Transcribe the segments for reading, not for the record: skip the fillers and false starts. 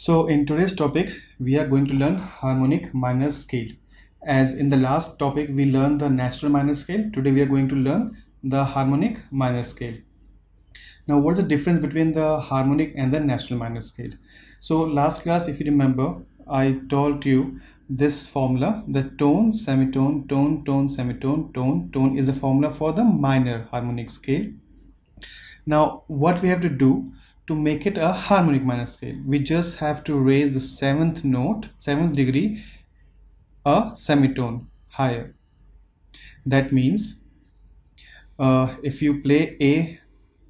So in today's topic, we are going to learn harmonic minor scale. As in the last topic, we learned the natural minor scale. Today we are going to learn the harmonic minor scale. Now, what's the difference between the harmonic and the natural minor scale? So last class, if you remember, I told you this formula, the tone, semitone, tone, tone, semitone, tone, tone is a formula for the minor harmonic scale. Now, what we have to do to make it a harmonic minor scale, we just have to raise the seventh note, seventh degree, a semitone higher. That means if you play A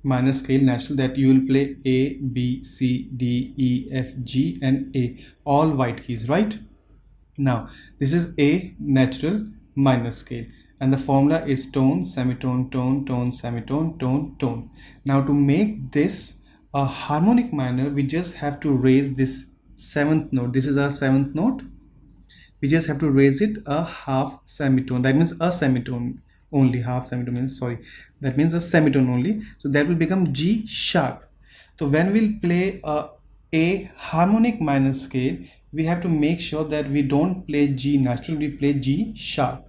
minor scale natural, that you will play A, B, C, D, E, F, G, and A, all white keys, right? Now, this is A natural minor scale, and the formula is tone, semitone, tone, tone, semitone, tone, tone. Now, to make this a harmonic minor, we just have to raise this seventh note. This is our seventh note. We just have to raise it a half semitone. That means a semitone only. Half semitone means, sorry, that means a semitone only. So that will become G sharp. So when we'll play a harmonic minor scale, we have to make sure that we don't play G natural, we play G sharp.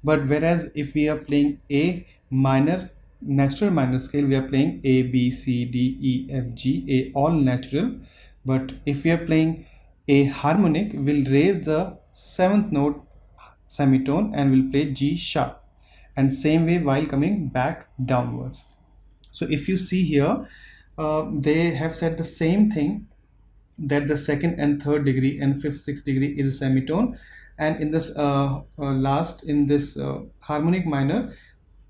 But whereas if we are playing A minor natural minor scale, we are playing A, B, C, D, E, F, G, A, all natural. But if we are playing a harmonic, we'll raise the seventh note semitone and we'll play G sharp, and same way while coming back downwards. So if you see here, they have said the same thing, that the second and third degree and fifth, sixth degree is a semitone, and in this harmonic minor,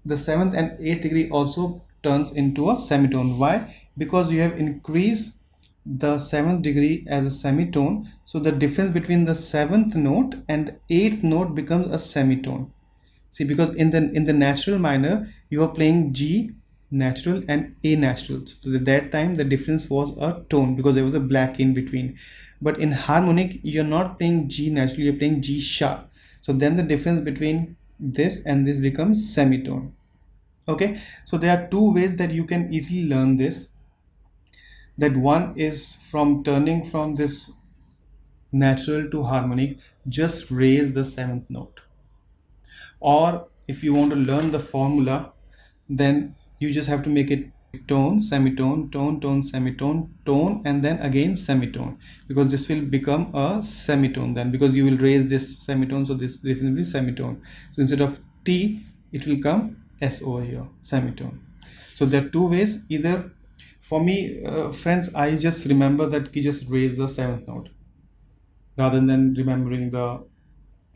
the seventh and eighth degree also turns into a semitone. Why? Because you have increased the seventh degree as a semitone, so the difference between the seventh note and eighth note becomes a semitone. See, because in the natural minor, you are playing G natural and A natural, so at that time the difference was a tone because there was a black in between. But in harmonic, you're not playing G natural, you're playing G sharp, so then the difference between this and this becomes semitone. Okay, so there are two ways that you can easily learn this. That one is from turning from this natural to harmonic, just raise the seventh note. Or if you want to learn the formula, then you just have to make it tone, semitone, tone, tone, semitone, tone, and then again semitone, because this will become a semitone then, because you will raise this semitone, so this definitely will be semitone. So instead of T, it will come S over here, semitone. So there are two ways. Either, for me, friends, I just remember that you just raise the seventh note rather than remembering the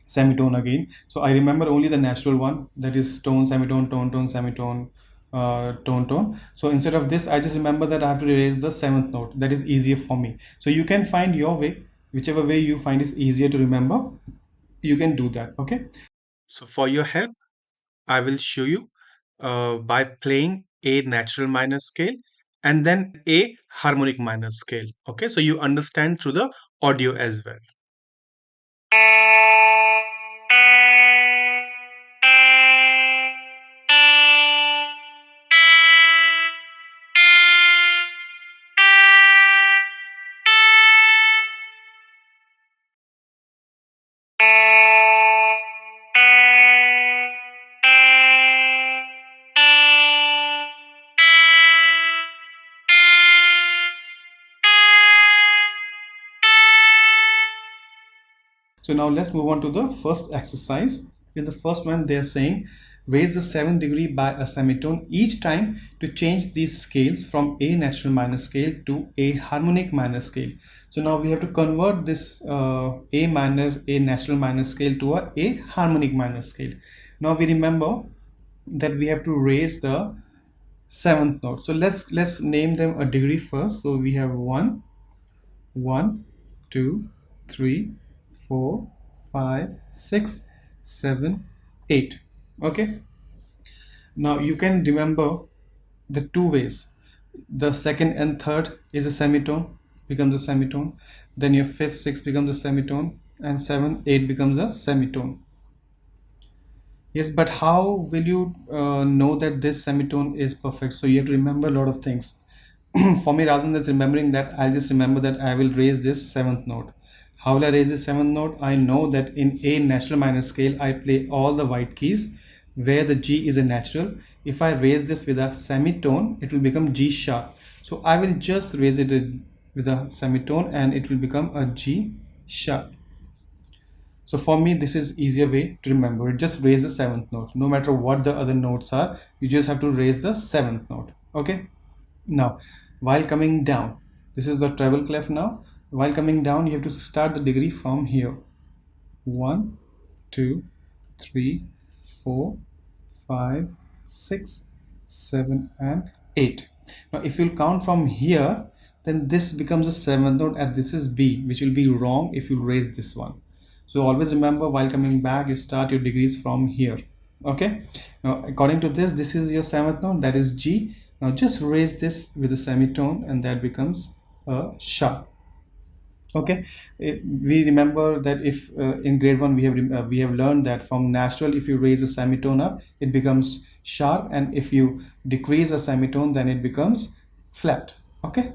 semitone again. So I remember only the natural one, that is tone, semitone, tone, tone, semitone, tone, tone. So instead of this, I just remember that I have to raise the seventh note. That is easier for me. So you can find your way, whichever way you find is easier to remember, you can do that. Okay. So for your help, I will show you by playing a natural minor scale and then a harmonic minor scale. Okay, so you understand through the audio as well. So now let's move on to the first exercise. In the first one, they are saying raise the seventh degree by a semitone each time to change these scales from a natural minor scale to a harmonic minor scale. So now we have to convert this a natural minor scale to a harmonic minor scale. Now we remember that we have to raise the seventh note. So let's name them a degree first. So we have 1, 1, 2, 3, 4, 5, 6, 7, 8. Okay. Now you can remember the two ways. The second and third is a semitone, becomes a semitone. Then your fifth, sixth becomes a semitone, and 7, 8 becomes a semitone. Yes, but how will you know that this semitone is perfect? So you have to remember a lot of things. for me, rather than just remembering that, I'll just remember that I will raise this seventh note. How will I raise this seventh note? I know that in a natural minor scale, I play all the white keys where the G is a natural. If I raise this with a semitone, it will become G sharp. So I will just raise it with a semitone and it will become a G sharp. So for me, this is easier way to remember it. Just raise the seventh note. No matter what the other notes are, you just have to raise the seventh note. Okay. Now, while coming down, this is the treble clef now. While coming down, you have to start the degree from here. 1, 2, 3, 4, 5, 6, 7, and 8. Now, if you'll count from here, then this becomes a seventh note and this is B, which will be wrong if you raise this one. So always remember, while coming back, you start your degrees from here. Okay. Now, according to this, this is your seventh note, that is G. Now just raise this with a semitone and that becomes a sharp. Okay. We remember that if in grade 1 we have learned that from natural, if you raise a semitone up, it becomes sharp, and if you decrease a semitone, then it becomes flat. Okay.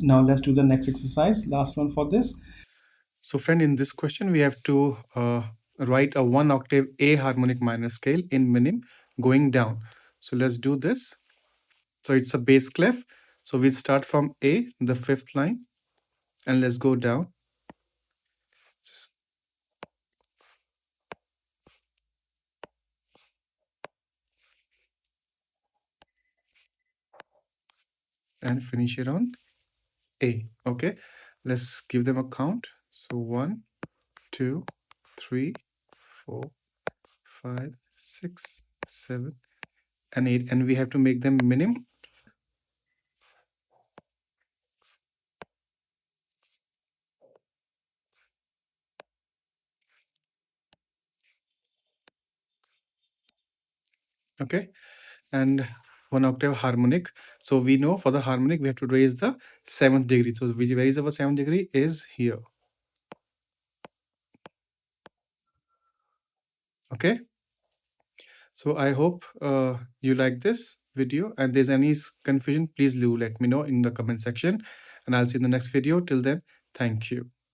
Now let's do the next exercise, last one for this. So friend, in this question we have to write a 1 octave A harmonic minor scale in minim going down. So let's do this. So it's a bass clef. So we start from A, the fifth line, and let's go down. And finish it on A. Okay, let's give them a count. So 1, 2, 3, 4, 5, 6, 7, and 8, and we have to make them minim. Okay, and 1 octave harmonic. So we know for the harmonic we have to raise the seventh degree. So where is our seventh degree? Is here. Okay. So I hope you like this video, and there's any confusion, please do let me know in the comment section, and I'll see you in the next video. Till then, thank you.